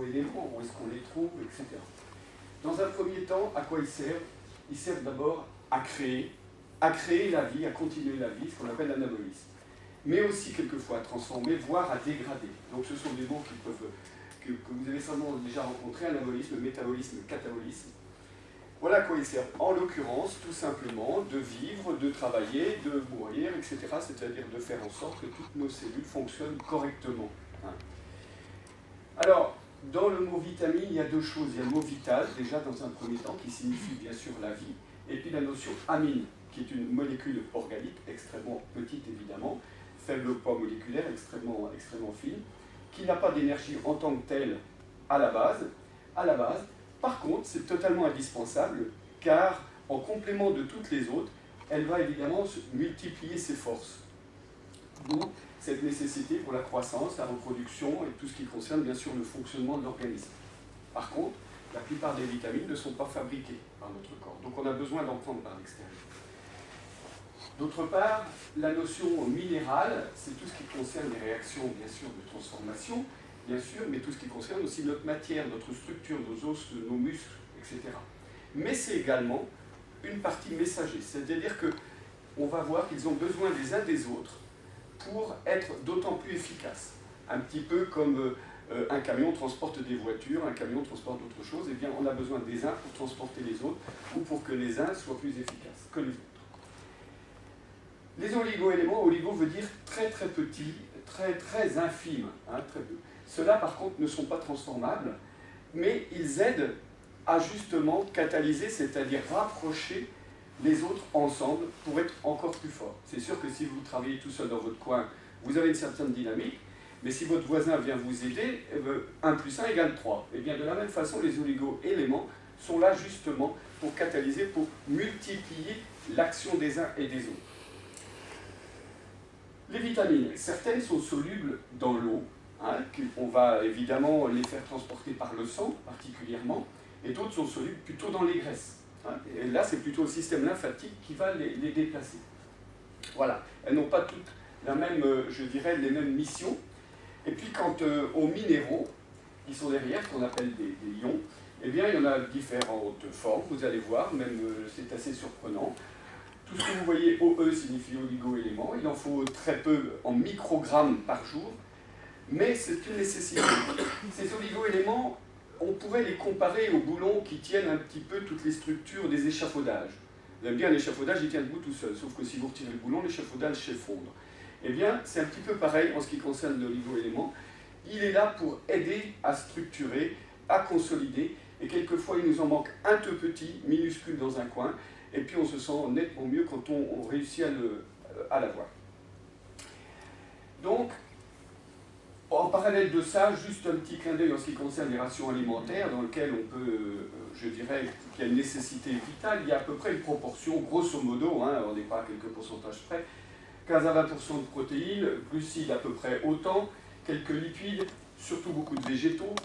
oligo-éléments, où est-ce qu'on les trouve, etc. Dans un premier temps, à quoi ils servent? Ils servent d'abord à créer la vie, à continuer la vie, ce qu'on appelle l'anabolisme. Mais aussi quelquefois à transformer, voire à dégrader. Donc ce sont des mots que vous avez certainement déjà rencontrés, anabolisme, métabolisme, catabolisme. Voilà à quoi ils servent. En l'occurrence, tout simplement, de vivre, de travailler, de mourir, etc. C'est-à-dire de faire en sorte que toutes nos cellules fonctionnent correctement. Alors, dans le mot vitamine, il y a deux choses. Il y a le mot vital, déjà dans un premier temps, qui signifie bien sûr la vie, et puis la notion amine, qui est une molécule organique, extrêmement petite évidemment, faible poids moléculaire, extrêmement fine, qui n'a pas d'énergie en tant que telle à la base. Par contre, c'est totalement indispensable, car en complément de toutes les autres, elle va évidemment multiplier ses forces. D'où cette nécessité pour la croissance, la reproduction et tout ce qui concerne bien sûr le fonctionnement de l'organisme. Par contre, la plupart des vitamines ne sont pas fabriquées par notre corps, donc on a besoin d'en prendre par l'extérieur. D'autre part, la notion minérale, c'est tout ce qui concerne les réactions bien sûr de transformation, bien sûr, mais tout ce qui concerne aussi notre matière, notre structure, nos os, nos muscles, etc. Mais c'est également une partie messager, c'est-à-dire qu'on va voir qu'ils ont besoin les uns des autres pour être d'autant plus efficaces. Un petit peu comme un camion transporte des voitures, un camion transporte d'autres choses, eh bien on a besoin des uns pour transporter les autres, ou pour que les uns soient plus efficaces que les autres. Les oligo-éléments, oligo veut dire très très petit, très très infime, très peu. Ceux-là par contre ne sont pas transformables, mais ils aident à justement catalyser, c'est-à-dire rapprocher les autres ensemble pour être encore plus forts. C'est sûr que si vous travaillez tout seul dans votre coin, vous avez une certaine dynamique, mais si votre voisin vient vous aider, 1 plus 1 égale 3. Et bien de la même façon, les oligo-éléments sont là justement pour catalyser, pour multiplier l'action des uns et des autres. Les vitamines, certaines sont solubles dans l'eau, on va évidemment les faire transporter par le sang particulièrement, et d'autres sont solubles plutôt dans les graisses. Et là, c'est plutôt le système lymphatique qui va les déplacer. Voilà, elles n'ont pas toutes la même, je dirais, les mêmes missions. Et puis quant aux minéraux, qui sont derrière, qu'on appelle des ions, eh bien il y en a différentes formes, vous allez voir, même c'est assez surprenant. Tout ce que vous voyez OE signifie oligo-éléments, il en faut très peu en microgrammes par jour, mais c'est une nécessité. Ces oligo-éléments, on pourrait les comparer aux boulons qui tiennent un petit peu toutes les structures des échafaudages. Vous allez me dire, l'échafaudage, il tient debout tout seul, sauf que si vous retirez le boulon, l'échafaudage s'effondre. Eh bien, c'est un petit peu pareil en ce qui concerne l'oligo-élément. Il est là pour aider à structurer, à consolider, et quelquefois il nous en manque un tout petit, minuscule dans un coin, et puis on se sent nettement mieux quand on réussit à l'avoir. Donc, en parallèle de ça, juste un petit clin d'œil en ce qui concerne les rations alimentaires, dans lequel on peut, je dirais, qu'il y a une nécessité vitale, il y a à peu près une proportion, grosso modo, on n'est pas à quelques pourcentages près, 15 à 20% de protéines, glucides à peu près autant, quelques lipides, surtout beaucoup de végétaux,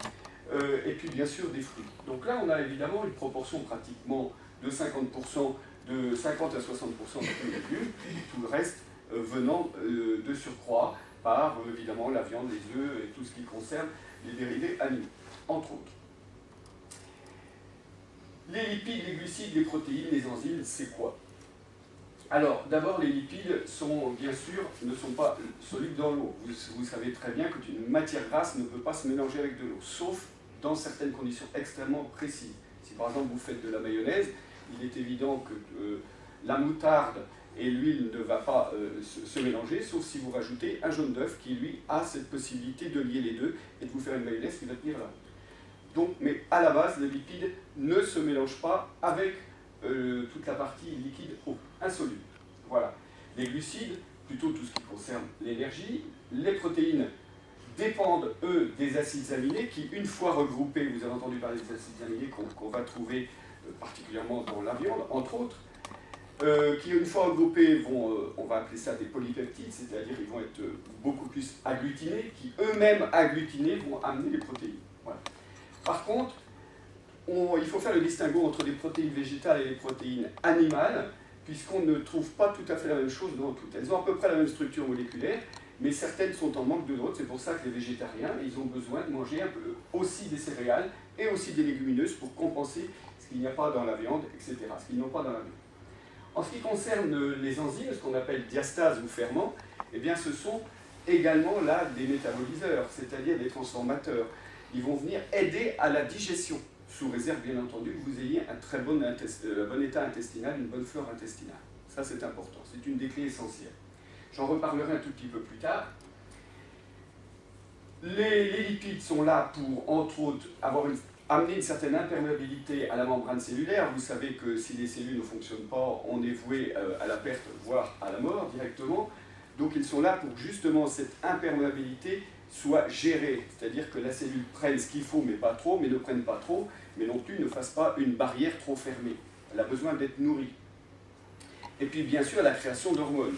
et puis bien sûr des fruits. Donc là, on a évidemment une proportion pratiquement de 50%, de 50 à 60% de légumes, tout le reste venant de surcroît par évidemment la viande, les œufs et tout ce qui concerne les dérivés animaux, entre autres. Les lipides, les glucides, les protéines, les enzymes, c'est quoi? Alors, d'abord, les lipides sont, bien sûr, ne sont pas solubles dans l'eau. Vous savez très bien qu'une matière grasse ne peut pas se mélanger avec de l'eau, sauf dans certaines conditions extrêmement précises. Si par exemple vous faites de la mayonnaise, il est évident que la moutarde et l'huile ne va pas se mélanger, sauf si vous rajoutez un jaune d'œuf qui, lui, a cette possibilité de lier les deux et de vous faire une mayonnaise qui va tenir là. Donc, mais à la base, les lipides ne se mélangent pas avec toute la partie liquide eau, insoluble. Voilà. Les glucides, plutôt tout ce qui concerne l'énergie. Les protéines dépendent, eux, des acides aminés qui, une fois regroupés, vous avez entendu parler des acides aminés qu'on va trouver particulièrement dans la viande, entre autres, qui, une fois regroupés, on va appeler ça des polypeptides, c'est-à-dire ils vont être beaucoup plus agglutinés, qui eux-mêmes agglutinés vont amener les protéines. Voilà. Par contre, il faut faire le distinguo entre les protéines végétales et les protéines animales, puisqu'on ne trouve pas tout à fait la même chose dans toutes. Elles ont à peu près la même structure moléculaire, mais certaines sont en manque de d'autres. C'est pour ça que les végétariens, ils ont besoin de manger un peu aussi des céréales et aussi des légumineuses pour compenser ce qu'il n'y a pas dans la viande, etc., ce qu'ils n'ont pas dans la viande. En ce qui concerne les enzymes, ce qu'on appelle diastase ou ferment, eh bien ce sont également là des métaboliseurs, c'est-à-dire des transformateurs. Ils vont venir aider à la digestion, sous réserve bien entendu que vous ayez un très bon état intestinal, une bonne flore intestinale. Ça c'est important, c'est une des clés essentielles. J'en reparlerai un tout petit peu plus tard. Les lipides sont là pour, entre autres, amener une certaine imperméabilité à la membrane cellulaire. Vous savez que si les cellules ne fonctionnent pas, on est voué à la perte, voire à la mort directement. Donc ils sont là pour justement cette imperméabilité soit gérée, c'est-à-dire que la cellule prenne ce qu'il faut, mais pas trop, mais ne prenne pas trop, mais non plus ne fasse pas une barrière trop fermée. Elle a besoin d'être nourrie. Et puis bien sûr la création d'hormones.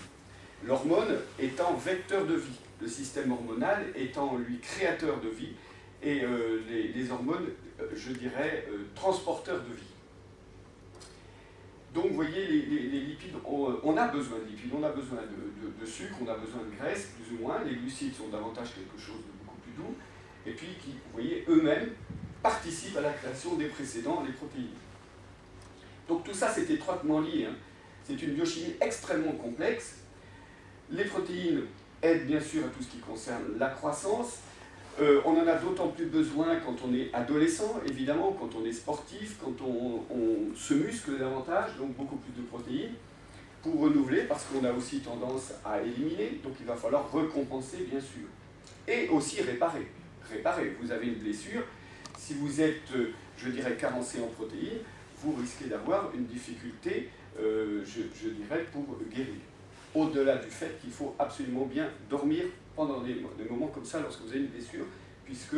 L'hormone étant vecteur de vie, le système hormonal étant lui créateur de vie, et les hormones, je dirais, transporteurs de vie. Donc vous voyez, les lipides, on a besoin de lipides, on a besoin de sucre, on a besoin de graisse, plus ou moins. Les glucides sont davantage quelque chose de beaucoup plus doux, et puis qui, vous voyez, eux-mêmes participent à la création des précédents, les protéines. Donc tout ça, c'est étroitement lié. Hein. C'est une biochimie extrêmement complexe. Les protéines aident bien sûr à tout ce qui concerne la croissance. On en a d'autant plus besoin quand on est adolescent, évidemment, quand on est sportif, quand on se muscle davantage, donc beaucoup plus de protéines, pour renouveler, parce qu'on a aussi tendance à éliminer, donc il va falloir récompenser, bien sûr. Et aussi réparer. Réparer. Vous avez une blessure, si vous êtes, je dirais, carencé en protéines, vous risquez d'avoir une difficulté, je dirais, pour guérir. Au-delà du fait qu'il faut absolument bien dormir pendant des moments comme ça, lorsque vous avez une blessure, puisque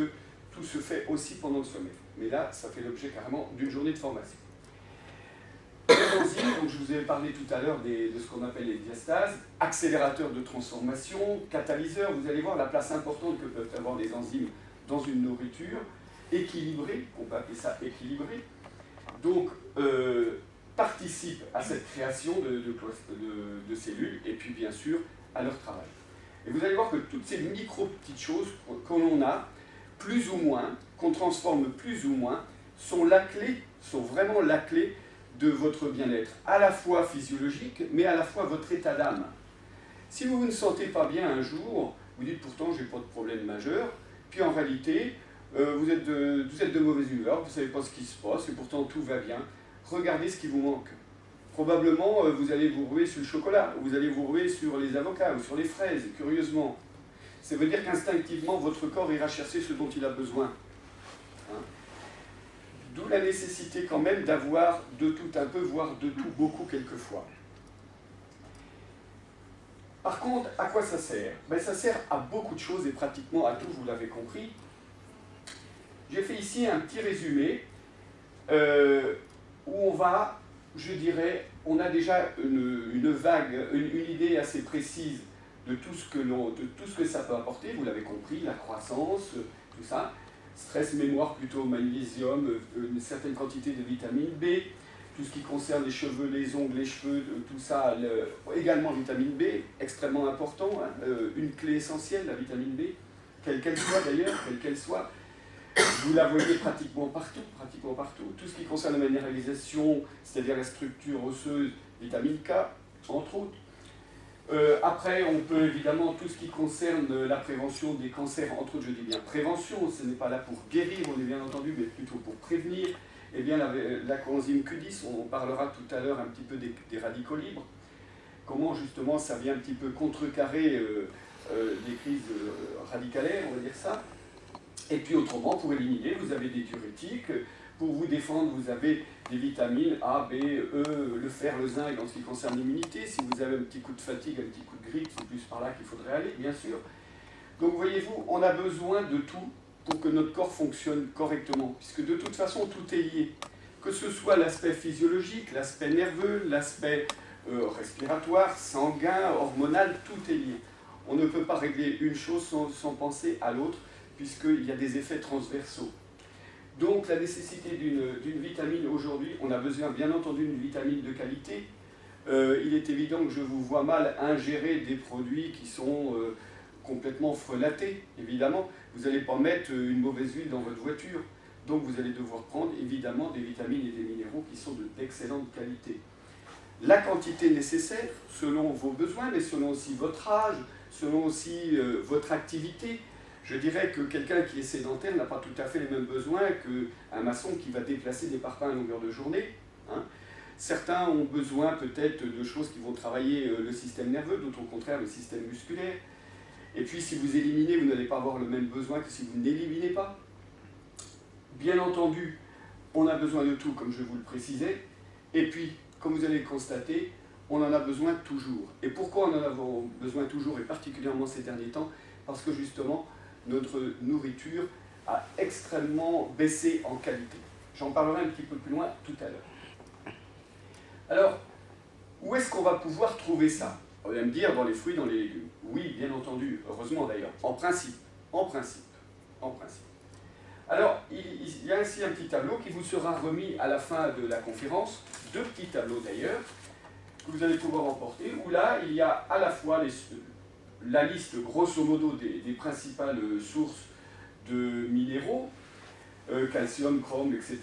tout se fait aussi pendant le sommeil. Mais là, ça fait l'objet carrément d'une journée de formation. Les enzymes, donc je vous ai parlé tout à l'heure de ce qu'on appelle les diastases, accélérateurs de transformation, catalyseurs, vous allez voir la place importante que peuvent avoir les enzymes dans une nourriture, équilibrée, on peut appeler ça équilibrée, donc participent à cette création de cellules, et puis bien sûr à leur travail. Et vous allez voir que toutes ces micro-petites choses que l'on a, plus ou moins, qu'on transforme plus ou moins, sont la clé, sont vraiment la clé de votre bien-être, à la fois physiologique, mais à la fois votre état d'âme. Si vous ne sentez pas bien un jour, vous dites pourtant j'ai pas de problème majeur, puis en réalité, vous êtes de mauvaise humeur, vous ne savez pas ce qui se passe, et pourtant tout va bien, regardez ce qui vous manque. Probablement, vous allez vous ruer sur le chocolat, vous allez vous ruer sur les avocats ou sur les fraises, curieusement. Ça veut dire qu'instinctivement, votre corps ira chercher ce dont il a besoin. Hein? D'où la nécessité quand même d'avoir de tout un peu, voire de tout beaucoup quelquefois. Par contre, à quoi ça sert? Ben, ça sert à beaucoup de choses et pratiquement à tout, vous l'avez compris. J'ai fait ici un petit résumé où on va, je dirais, on a déjà une vague, une idée assez précise de tout ce que ça peut apporter, vous l'avez compris, la croissance, tout ça, stress, mémoire plutôt, magnésium, une certaine quantité de vitamine B, tout ce qui concerne les cheveux, les ongles, les cheveux, tout ça, également vitamine B, extrêmement important, hein, une clé essentielle, la vitamine B, quelle qu'elle soit d'ailleurs, quelle qu'elle soit. Vous la voyez pratiquement partout, pratiquement partout. Tout ce qui concerne la minéralisation, c'est-à-dire la structure osseuse, vitamine K, entre autres. Après, on peut évidemment, tout ce qui concerne la prévention des cancers, entre autres, je dis bien prévention, ce n'est pas là pour guérir, on est bien entendu, mais plutôt pour prévenir. Eh bien, la coenzyme Q10, on parlera tout à l'heure un petit peu des radicaux libres. Comment, justement, ça vient un petit peu contrecarrer des crises radicalaires, on va dire ça. Et puis autrement, pour éliminer, vous avez des diurétiques. Pour vous défendre, vous avez des vitamines A, B, E, le fer, le zinc dans ce qui concerne l'immunité. Si vous avez un petit coup de fatigue, un petit coup de grippe, c'est plus par là qu'il faudrait aller, bien sûr. Donc voyez-vous, on a besoin de tout pour que notre corps fonctionne correctement, puisque de toute façon, tout est lié. Que ce soit l'aspect physiologique, l'aspect nerveux, l'aspect respiratoire, sanguin, hormonal, tout est lié. On ne peut pas régler une chose sans penser à l'autre, puisqu'il y a des effets transversaux. Donc la nécessité d'une vitamine aujourd'hui, on a besoin bien entendu d'une vitamine de qualité. Il est évident que je vous vois mal ingérer des produits qui sont complètement frelatée, évidemment. Vous n'allez pas mettre une mauvaise huile dans votre voiture. Donc vous allez devoir prendre évidemment des vitamines et des minéraux qui sont d'excellente qualité. La quantité nécessaire, selon vos besoins, mais selon aussi votre âge, selon aussi votre activité. Je dirais que quelqu'un qui est sédentaire n'a pas tout à fait les mêmes besoins qu'un maçon qui va déplacer des parpaings à longueur de journée. Hein. Certains ont besoin peut-être de choses qui vont travailler le système nerveux, d'autres au contraire le système musculaire. Et puis si vous éliminez, vous n'allez pas avoir le même besoin que si vous n'éliminez pas. Bien entendu, on a besoin de tout, comme je vous le précisais. Et puis, comme vous allez le constater, on en a besoin toujours. Et pourquoi on en a besoin toujours, et particulièrement ces derniers temps? Parce que justement, notre nourriture a extrêmement baissé en qualité. J'en parlerai un petit peu plus loin tout à l'heure. Alors, où est-ce qu'on va pouvoir trouver ça? On va me dire dans les fruits, dans les légumes. Oui, bien entendu, heureusement d'ailleurs, en principe. Alors, il y a ainsi un petit tableau qui vous sera remis à la fin de la conférence, deux petits tableaux d'ailleurs, que vous allez pouvoir emporter, où là, il y a à la fois la liste, grosso modo, des principales sources de minéraux, calcium, chrome, etc.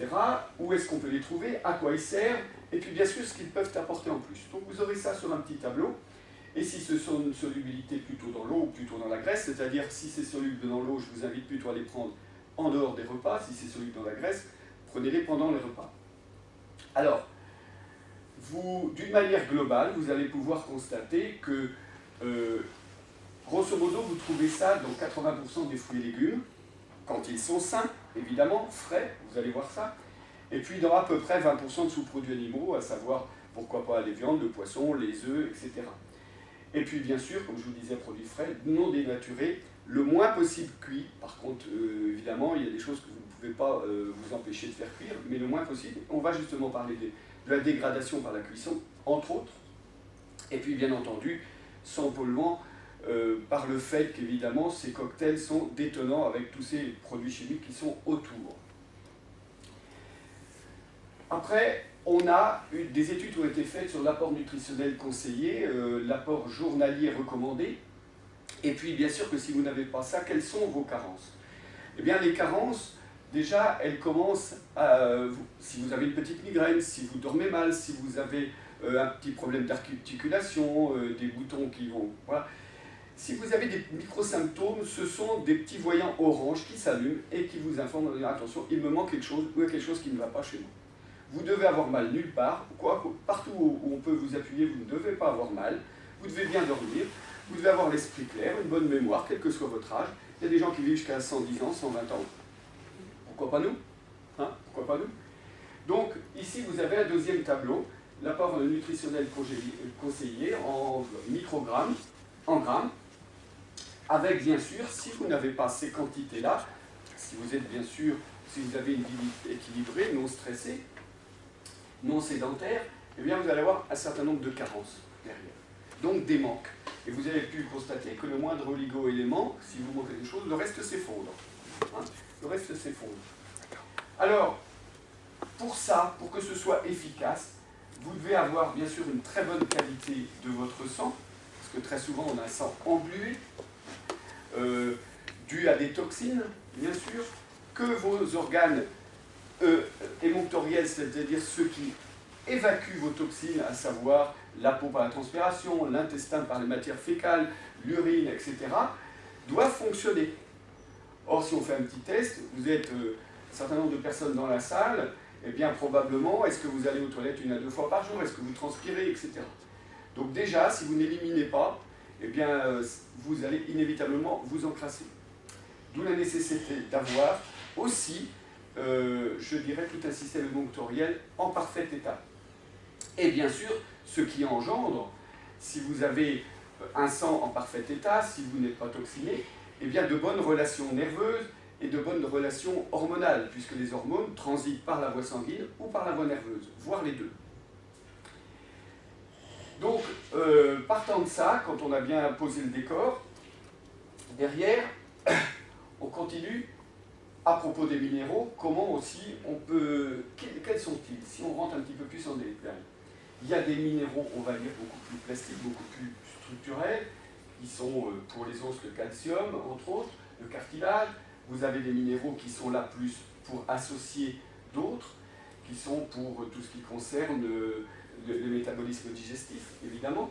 Où est-ce qu'on peut les trouver, à quoi ils servent, et puis bien sûr ce qu'ils peuvent apporter en plus. Donc vous aurez ça sur un petit tableau, et si ce sont une solubilité plutôt dans l'eau ou plutôt dans la graisse, c'est-à-dire si c'est soluble dans l'eau, je vous invite plutôt à les prendre en dehors des repas. Si c'est soluble dans la graisse, prenez-les pendant les repas. Alors, d'une manière globale, vous allez pouvoir constater que, grosso modo, vous trouvez ça dans 80% des fruits et légumes, quand ils sont sains, évidemment, frais, vous allez voir ça, et puis dans à peu près 20% de sous-produits animaux, à savoir, pourquoi pas les viandes, le poisson, les œufs, etc. Et puis, bien sûr, comme je vous disais, produits frais, non dénaturés, le moins possible cuit. Par contre, évidemment, il y a des choses que vous ne pouvez pas vous empêcher de faire cuire, mais le moins possible. On va justement parler de la dégradation par la cuisson, entre autres. Et puis, bien entendu, sans polluant, par le fait qu'évidemment, ces cocktails sont détonnants avec tous ces produits chimiques qui sont autour. Après, des études ont été faites sur l'apport nutritionnel conseillé, l'apport journalier recommandé, et puis bien sûr que si vous n'avez pas ça, quelles sont vos carences? Eh bien les carences, déjà, elles commencent si vous avez une petite migraine, si vous dormez mal, si vous avez un petit problème d'articulation, des boutons qui vont... Voilà. Si vous avez des micro-symptômes, ce sont des petits voyants orange qui s'allument et qui vous informent de dire attention, il me manque quelque chose, ou il y a quelque chose qui ne va pas chez moi. Vous devez avoir mal nulle part, partout où on peut vous appuyer, vous ne devez pas avoir mal, vous devez bien dormir, vous devez avoir l'esprit clair, une bonne mémoire, quel que soit votre âge. Il y a des gens qui vivent jusqu'à 110 ans, 120 ans. Pourquoi pas nous? Hein? Pourquoi pas nous? Donc, ici, vous avez un deuxième tableau, l'apport nutritionnel conseillé en microgrammes, en grammes, avec bien sûr, si vous n'avez pas ces quantités-là, si vous êtes bien sûr, si vous avez une vie équilibrée, non stressée, non sédentaire, eh bien vous allez avoir un certain nombre de carences derrière. Donc des manques. Et vous avez pu constater que le moindre oligo-élément, si vous manquez des choses, le reste s'effondre. Hein? Le reste s'effondre. Alors, pour ça, pour que ce soit efficace, vous devez avoir bien sûr une très bonne qualité de votre sang, parce que très souvent on a un sang englué, dû à des toxines, bien sûr, que vos organes émonctoriels, c'est-à-dire ceux qui évacuent vos toxines, à savoir la peau par la transpiration, l'intestin par les matières fécales, l'urine, etc., doivent fonctionner. Or, si on fait un petit test, vous êtes un certain nombre de personnes dans la salle, eh bien probablement, est-ce que vous allez aux toilettes 1 à 2 fois par jour, est-ce que vous transpirez, etc. Donc déjà, si vous n'éliminez pas, eh bien vous allez inévitablement vous encrasser. D'où la nécessité d'avoir aussi, je dirais, tout un système émonctoriel en parfait état. Et bien sûr, ce qui engendre, si vous avez un sang en parfait état, si vous n'êtes pas toxiné, eh bien de bonnes relations nerveuses et de bonnes relations hormonales, puisque les hormones transitent par la voie sanguine ou par la voie nerveuse, voire les deux. Donc, partant de ça, quand on a bien posé le décor, derrière, on continue, à propos des minéraux, comment aussi on peut... Quels sont-ils? Si on rentre un petit peu plus en détail. Il y a des minéraux, on va dire, beaucoup plus plastiques, beaucoup plus structurels, qui sont pour les os le calcium, entre autres, le cartilage. Vous avez des minéraux qui sont là plus pour associer d'autres, qui sont pour tout ce qui concerne le métabolisme digestif, évidemment,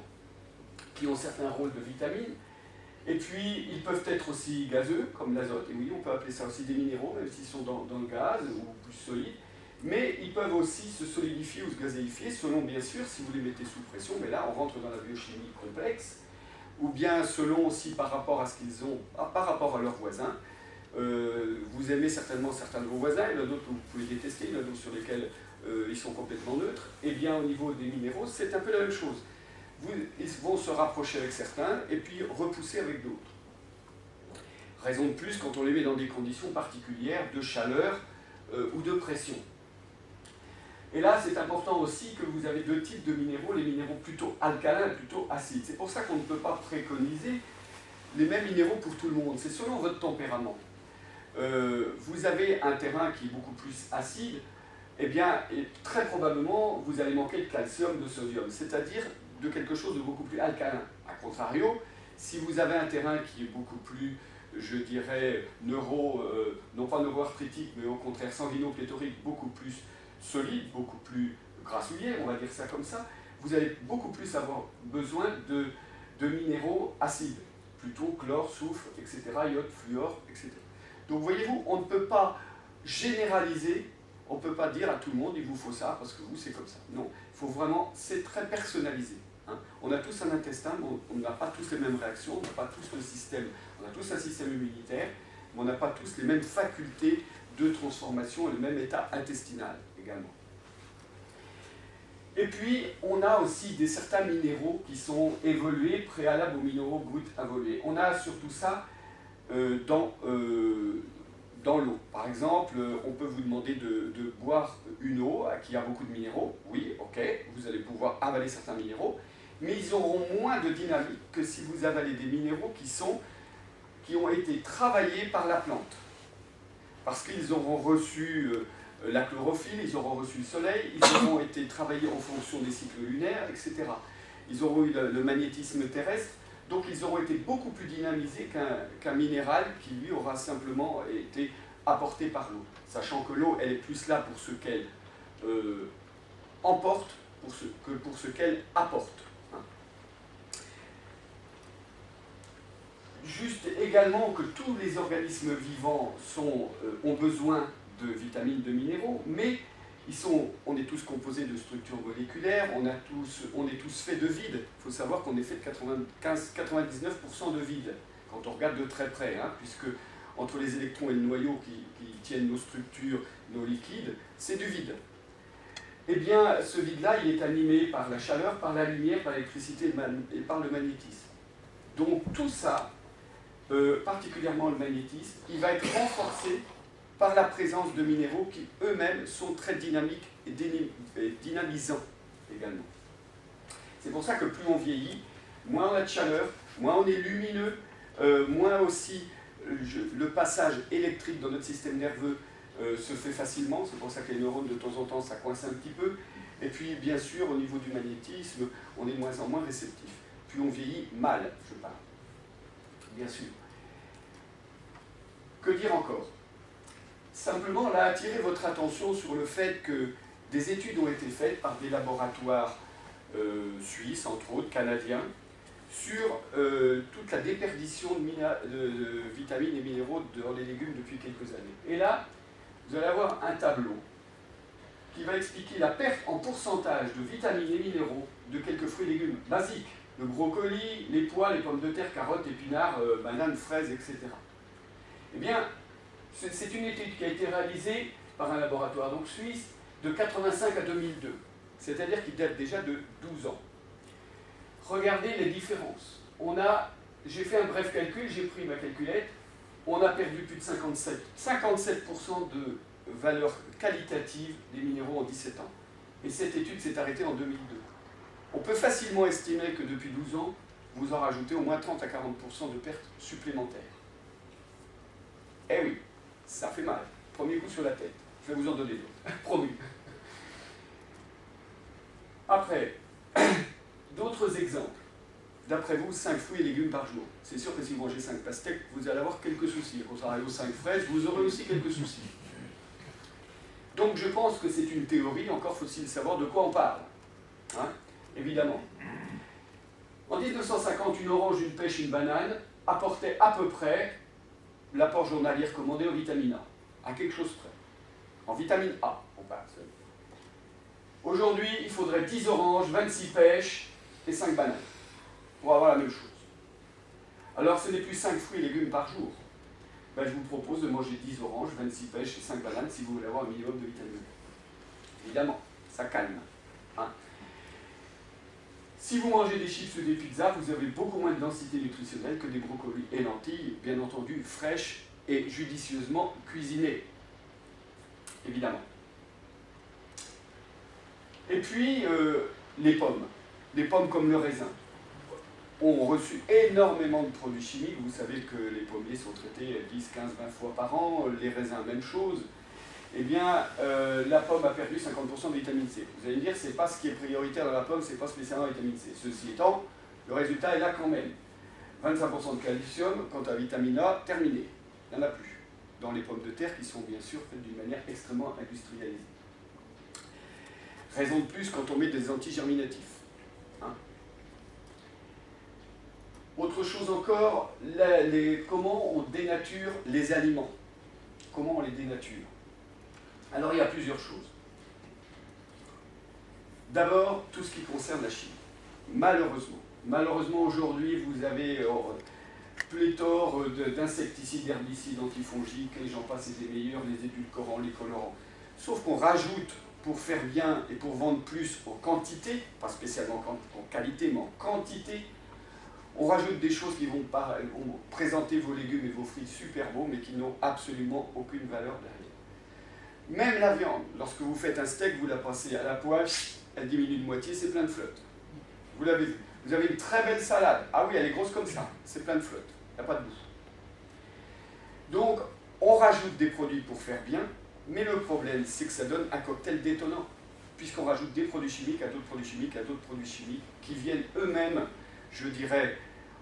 qui ont certains rôles de vitamines. Et puis, ils peuvent être aussi gazeux, comme l'azote, et oui, on peut appeler ça aussi des minéraux, même s'ils sont dans le gaz ou plus solides. Mais ils peuvent aussi se solidifier ou se gazéifier, selon, bien sûr, si vous les mettez sous pression, mais là, on rentre dans la biochimie complexe, ou bien selon aussi par rapport à ce qu'ils ont, par rapport à leurs voisins. Vous aimez certainement certains de vos voisins, il y en a d'autres que vous pouvez détester, il y en a d'autres sur lesquels ils sont complètement neutres. Et bien, au niveau des minéraux, c'est un peu la même chose. Ils vont se rapprocher avec certains et puis repousser avec d'autres. Raison de plus quand on les met dans des conditions particulières de chaleur ou de pression. Et là, c'est important aussi que vous avez deux types de minéraux, les minéraux plutôt alcalins et plutôt acides. C'est pour ça qu'on ne peut pas préconiser les mêmes minéraux pour tout le monde. C'est selon votre tempérament. Vous avez un terrain qui est beaucoup plus acide, eh bien, très probablement, vous allez manquer de calcium, de sodium, c'est-à-dire de quelque chose de beaucoup plus alcalin. A contrario, si vous avez un terrain qui est beaucoup plus, je dirais, non pas neuroarthritique, mais au contraire sanguinopléthorique, beaucoup plus solide, beaucoup plus grassouillet, on va dire ça comme ça, vous allez beaucoup plus avoir besoin de minéraux acides, plutôt chlore, soufre, etc., iode, fluor, etc. Donc voyez-vous, on ne peut pas généraliser, on ne peut pas dire à tout le monde, il vous faut ça, parce que vous, c'est comme ça. Non, il faut vraiment, c'est très personnalisé. Hein. On a tous un intestin, mais on n'a pas tous les mêmes réactions, on n'a pas tous le système, on a tous un système immunitaire, mais on n'a pas tous les mêmes facultés de transformation et le même état intestinal également. Et puis, on a aussi certains minéraux qui sont évolués, préalables aux minéraux bruts involués. On a surtout ça dans l'eau. Par exemple, on peut vous demander de boire une eau qui a beaucoup de minéraux. Oui, ok, vous allez pouvoir avaler certains minéraux, mais ils auront moins de dynamique que si vous avalez des minéraux qui ont été travaillés par la plante. Parce qu'ils auront reçu la chlorophylle, ils auront reçu le soleil, ils auront été travaillés en fonction des cycles lunaires, etc. Ils auront eu le magnétisme terrestre, donc ils auront été beaucoup plus dynamisés qu'un minéral qui, lui, aura simplement été apporté par l'eau. Sachant que l'eau, elle est plus là pour ce qu'elle emporte que pour ce qu'elle apporte. Hein. Juste également que tous les organismes vivants ont besoin de vitamines, de minéraux, mais on est tous composés de structures moléculaires, on est tous faits de vide. Il faut savoir qu'on est fait de 99% de vide, quand on regarde de très près, hein, puisque entre les électrons et le noyau qui tiennent nos structures, nos liquides, c'est du vide. Eh bien, ce vide-là, il est animé par la chaleur, par la lumière, par l'électricité et par le magnétisme. Donc tout ça, particulièrement le magnétisme, il va être renforcé par la présence de minéraux qui eux-mêmes sont très dynamiques et dynamisants également. C'est pour ça que plus on vieillit, moins on a de chaleur, moins on est lumineux, moins aussi le passage électrique dans notre système nerveux se fait facilement. C'est pour ça que les neurones, de temps en temps, ça coince un petit peu. Et puis, bien sûr, au niveau du magnétisme, on est de moins en moins réceptif. Plus on vieillit, mal, je parle. Bien sûr. Que dire encore ? Simplement, là, attirer votre attention sur le fait que des études ont été faites par des laboratoires suisses, entre autres, canadiens, sur toute la déperdition de vitamines et minéraux dans les légumes depuis quelques années. Et là, vous allez avoir un tableau qui va expliquer la perte en pourcentage de vitamines et minéraux de quelques fruits et légumes basiques, le brocoli, les pois, les pommes de terre, carottes, épinards, bananes, fraises, etc. Eh bien, c'est une étude qui a été réalisée par un laboratoire donc suisse de 1985 à 2002, c'est-à-dire qui date déjà de 12 ans. Regardez les différences. J'ai fait un bref calcul, j'ai pris ma calculette, on a perdu plus de 57% de valeur qualitative des minéraux en 17 ans. Et cette étude s'est arrêtée en 2002. On peut facilement estimer que depuis 12 ans, vous en rajoutez au moins 30 à 40% de pertes supplémentaires. Eh oui, ça fait mal. Premier coup sur la tête. Je vais vous en donner d'autres. Promis. Après, d'autres exemples. d'après vous, 5 fruits et légumes par jour. C'est sûr que si vous mangez 5 pastèques, vous allez avoir quelques soucis. Quand ça arrive aux 5 fraises, vous aurez aussi quelques soucis. Donc je pense que c'est une théorie, encore faut-il savoir de quoi on parle. Hein, évidemment. En 1950, une orange, une pêche, une banane apportaient à peu près l'apport journalier recommandé en vitamine A, à quelque chose près. En vitamine A, on parle. Aujourd'hui, il faudrait 10 oranges, 26 pêches et 5 bananes pour avoir la même chose. Alors ce n'est plus 5 fruits et légumes par jour. Ben, je vous propose de manger 10 oranges, 26 pêches et 5 bananes si vous voulez avoir un minimum de vitamine A. Évidemment, ça calme. Hein. Si vous mangez des chips ou des pizzas, vous avez beaucoup moins de densité nutritionnelle que des brocolis et lentilles, bien entendu fraîches et judicieusement cuisinées. Évidemment. Et puis, les pommes comme le raisin, ont reçu énormément de produits chimiques. Vous savez que les pommiers sont traités 10, 15, 20 fois par an, les raisins, même chose. Eh bien, la pomme a perdu 50% de vitamine C. Vous allez me dire, c'est pas ce qui est prioritaire dans la pomme, c'est pas spécialement la vitamine C. Ceci étant, le résultat est là quand même. 25% de calcium, quant à la vitamine A, terminé. Il n'y en a plus. Dans les pommes de terre qui sont bien sûr faites d'une manière extrêmement industrialisée. Raison de plus quand on met des antigerminatifs. Hein. Autre chose encore, comment on dénature les aliments. Comment on les dénature? Alors il y a plusieurs choses. D'abord, tout ce qui concerne la chimie. Malheureusement aujourd'hui, vous avez pléthore d'insecticides, d'herbicides, antifongiques, et j'en passe et des meilleurs, les édulcorants, les colorants. Sauf qu'on rajoute, pour faire bien et pour vendre plus en quantité, pas spécialement en qualité, mais en quantité, on rajoute des choses qui vont présenter vos légumes et vos fruits super beaux, mais qui n'ont absolument aucune valeur derrière. Même la viande, lorsque vous faites un steak, vous la passez à la poêle, elle diminue de moitié, c'est plein de flotte. Vous l'avez vu. Vous avez une très belle salade. Ah oui, elle est grosse comme ça, c'est plein de flotte. Il n'y a pas de goût. Donc, on rajoute des produits pour faire bien, mais le problème, c'est que ça donne un cocktail détonnant, puisqu'on rajoute des produits chimiques à d'autres produits chimiques à d'autres produits chimiques, qui viennent eux-mêmes, je dirais,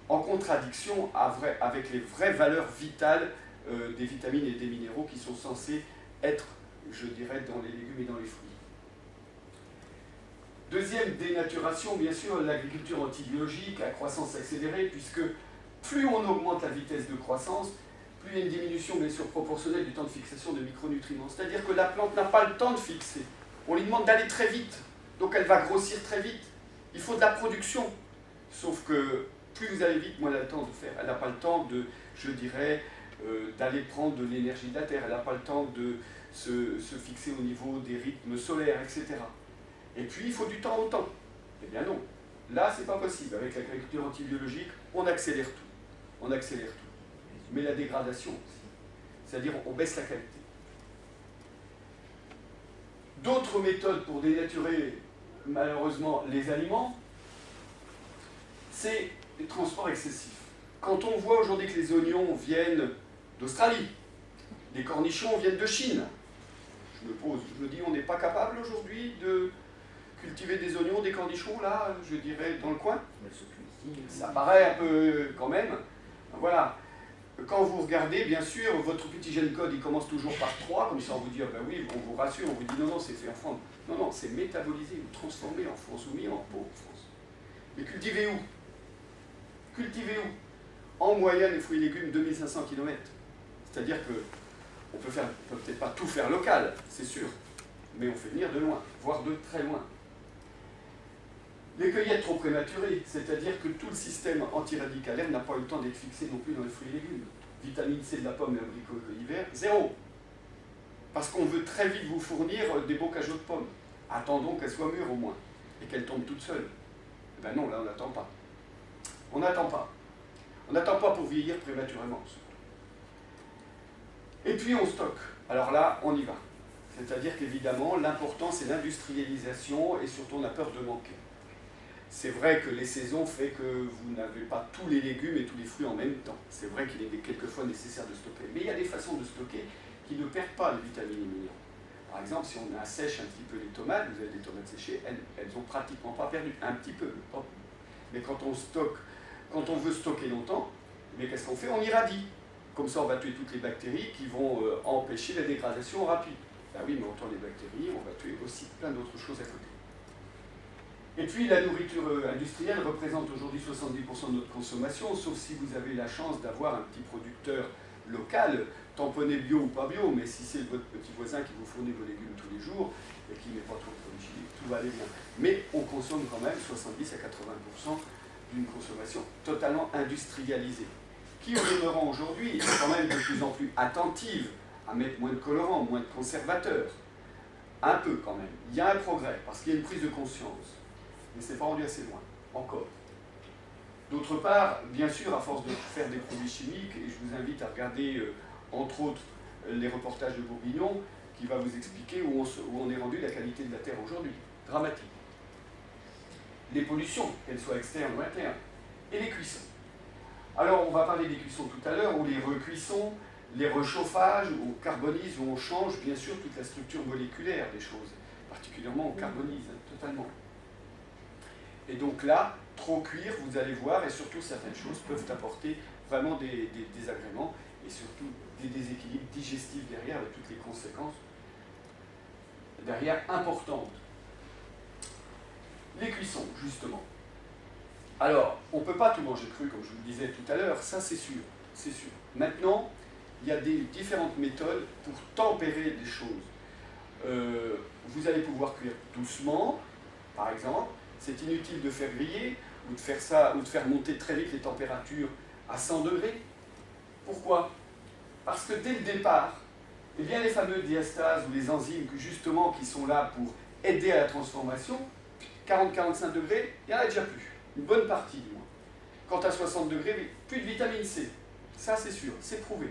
en contradiction avec les vraies valeurs vitales des vitamines et des minéraux qui sont censés être, je dirais, dans les légumes et dans les fruits. Deuxième dénaturation, bien sûr, l'agriculture antibiologique à croissance accélérée, puisque plus on augmente la vitesse de croissance, plus il y a une diminution, bien sûr, proportionnelle du temps de fixation de micronutriments. C'est-à-dire que la plante n'a pas le temps de fixer. On lui demande d'aller très vite, donc elle va grossir très vite. Il faut de la production. Sauf que plus vous allez vite, moins elle a le temps de faire. Elle n'a pas le temps de, je dirais, d'aller prendre de l'énergie de la terre. Elle n'a pas le temps de se fixer au niveau des rythmes solaires, etc. Et puis, il faut du temps au temps. Eh bien non. Là, c'est pas possible. Avec l'agriculture antibiologique, on accélère tout. On accélère tout. Mais la dégradation aussi. C'est-à-dire, on baisse la qualité. D'autres méthodes pour dénaturer, malheureusement, les aliments, c'est les transports excessifs. Quand on voit aujourd'hui que les oignons viennent d'Australie, les cornichons viennent de Chine, je me dis, on n'est pas capable aujourd'hui de cultiver des oignons, des cornichons, là, je dirais, dans le coin. Ça paraît un peu, quand même. Voilà. Quand vous regardez, bien sûr, votre petit gène code, il commence toujours par 3, comme ça on vous dit, ah ben oui, on vous rassure, on vous dit, non, c'est fait en France. Non, c'est métabolisé ou transformé en France, ou mis en pot en France. Mais cultivez où? Cultivez où? En moyenne, les fruits et légumes, 2500 km. C'est-à-dire que on peut peut-être pas tout faire local, c'est sûr, mais on fait venir de loin, voire de très loin. Les cueillettes trop prématurées, c'est-à-dire que tout le système antiradicalaire n'a pas eu le temps d'être fixé non plus dans les fruits et légumes. Vitamine C de la pomme et abricot hiver, 0. Parce qu'on veut très vite vous fournir des beaux cajots de pommes. Attendons qu'elles soient mûres au moins, et qu'elles tombent toutes seules. Eh ben non, là on n'attend pas. On n'attend pas. On n'attend pas pour vieillir prématurément. Et puis on stocke. Alors là, on y va. C'est-à-dire qu'évidemment, l'important c'est l'industrialisation et surtout on a peur de manquer. C'est vrai que les saisons font que vous n'avez pas tous les légumes et tous les fruits en même temps. C'est vrai qu'il est quelquefois nécessaire de stocker. Mais il y a des façons de stocker qui ne perdent pas les vitamines et minéraux. Par exemple, si on assèche un petit peu les tomates, vous avez des tomates séchées, elles n'ont pratiquement pas perdu. Un petit peu, mais quand on stocke quand on veut stocker longtemps, mais qu'est-ce qu'on fait? On irradie. Comme ça, on va tuer toutes les bactéries qui vont empêcher la dégradation rapide. Ben oui, mais autant les bactéries, on va tuer aussi plein d'autres choses à côté. Et puis, la nourriture industrielle représente aujourd'hui 70% de notre consommation, sauf si vous avez la chance d'avoir un petit producteur local, tamponné bio ou pas bio, mais si c'est votre petit voisin qui vous fournit vos légumes tous les jours et qui ne met pas trop de produits chimiques, tout va aller bien. Mais on consomme quand même 70 à 80% d'une consommation totalement industrialisée, qui, au demeurant aujourd'hui, est quand même de plus en plus attentive à mettre moins de colorants, moins de conservateurs. Un peu quand même. Il y a un progrès, parce qu'il y a une prise de conscience. Mais ce n'est pas rendu assez loin, encore. D'autre part, bien sûr, à force de faire des produits chimiques, et je vous invite à regarder, entre autres, les reportages de Bourguignon, qui va vous expliquer où on est rendu la qualité de la terre aujourd'hui. Dramatique. Les pollutions, qu'elles soient externes ou internes, et les cuissons. Alors, on va parler des cuissons tout à l'heure, ou les recuissons, les rechauffages, où on carbonise, où on change, bien sûr, toute la structure moléculaire des choses. Particulièrement, on carbonise, totalement. Et donc là, trop cuire, vous allez voir, et surtout certaines choses peuvent apporter vraiment des désagréments, et surtout des déséquilibres digestifs derrière, avec toutes les conséquences derrière importantes. Les cuissons, justement. Alors, on ne peut pas tout manger cru, comme je vous le disais tout à l'heure, ça c'est sûr, c'est sûr. Maintenant, il y a des différentes méthodes pour tempérer les choses. Vous allez pouvoir cuire doucement, par exemple. C'est inutile de faire griller, ou de faire ça, ou de faire monter très vite les températures à 100 degrés. Pourquoi? Parce que dès le départ, eh bien, les fameux diastases ou les enzymes justement qui sont là pour aider à la transformation, 40-45 degrés, il n'y en a déjà plus. Une bonne partie du moins. Quant à 60 degrés, plus de vitamine C. Ça c'est sûr, c'est prouvé.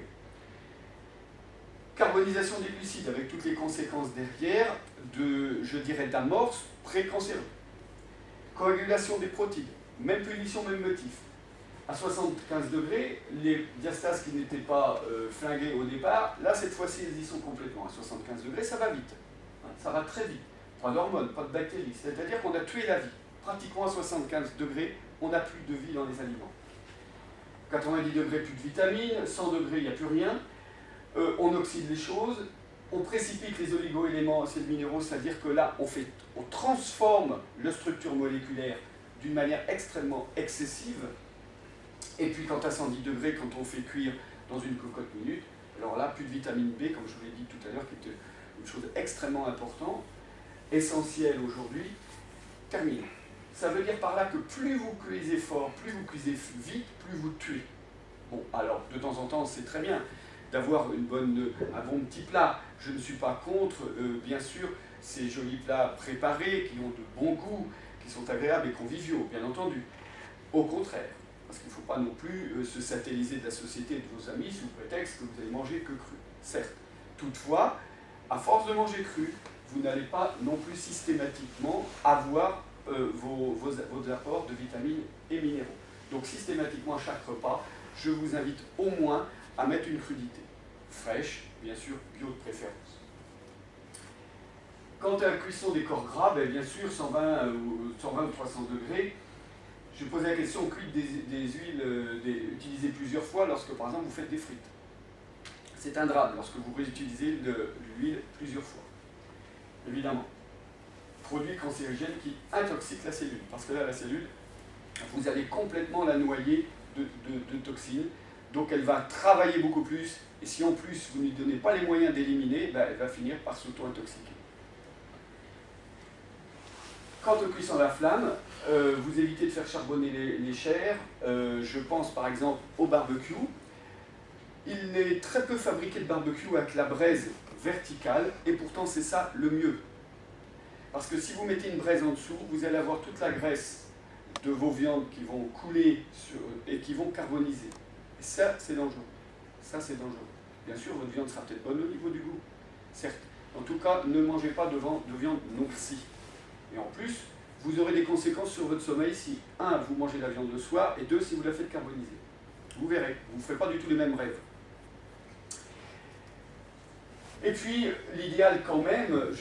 Carbonisation des glucides avec toutes les conséquences derrière, je dirais d'amorce précancéreux. Coagulation des protéines, même punition, même motif. À 75 degrés, les diastases qui n'étaient pas flinguées au départ, là cette fois-ci elles y sont complètement. À 75 degrés, ça va vite. Ça va très vite. Pas d'hormones, pas de bactéries. C'est-à-dire qu'on a tué la vie. Pratiquement à 75 degrés, on n'a plus de vie dans les aliments. 90 degrés, plus de vitamines. 100 degrés, il n'y a plus rien. On oxyde les choses. On précipite les oligo-éléments, acides minéraux, c'est-à-dire que là, on transforme la structure moléculaire d'une manière extrêmement excessive. Et puis, quant à 110 degrés, quand on fait cuire dans une cocotte minute, alors là, plus de vitamine B, comme je vous l'ai dit tout à l'heure, qui est une chose extrêmement importante, essentielle aujourd'hui, terminé. Ça veut dire par là que plus vous cuisez fort, plus vous cuisez vite, plus vous tuez. Bon, alors, de temps en temps, c'est très bien d'avoir un bon petit plat. Je ne suis pas contre, bien sûr, ces jolis plats préparés, qui ont de bon goût, qui sont agréables et conviviaux, bien entendu. Au contraire, parce qu'il ne faut pas non plus se satelliser de la société et de vos amis sous prétexte que vous allez manger que cru. Certes. Toutefois, à force de manger cru, vous n'allez pas non plus systématiquement avoir vos apports de vitamines et minéraux. Donc systématiquement à chaque repas, je vous invite au moins à mettre une crudité. Fraîche, bien sûr, bio de préférence. Quant à la cuisson des corps gras, bien sûr, 120 ou 300 degrés, je posais la question, cuite des huiles utilisées plusieurs fois lorsque, par exemple, vous faites des frites. C'est un drame lorsque vous réutilisez l'huile plusieurs fois. Évidemment. Produit cancérigène qui intoxique la cellule. Parce que là, la cellule, vous allez complètement la noyer de toxines. Donc elle va travailler beaucoup plus. Et si en plus, vous ne lui donnez pas les moyens d'éliminer, elle va finir par s'auto-intoxiquer. Quant aux cuissons à la flamme, vous évitez de faire charbonner les chairs. Je pense par exemple au barbecue. Il est très peu fabriqué de barbecue avec la braise verticale, et pourtant c'est ça le mieux. Parce que si vous mettez une braise en dessous, vous allez avoir toute la graisse de vos viandes qui vont couler et qui vont carboniser. Et ça, c'est dangereux. Ça, c'est dangereux. Bien sûr, votre viande sera peut-être bonne au niveau du goût, certes. En tout cas, ne mangez pas de viande noircie. Et en plus, vous aurez des conséquences sur votre sommeil si, 1, vous mangez la viande le soir, et 2, si vous la faites carboniser. Vous verrez, vous ne ferez pas du tout les mêmes rêves. Et puis, l'idéal quand même,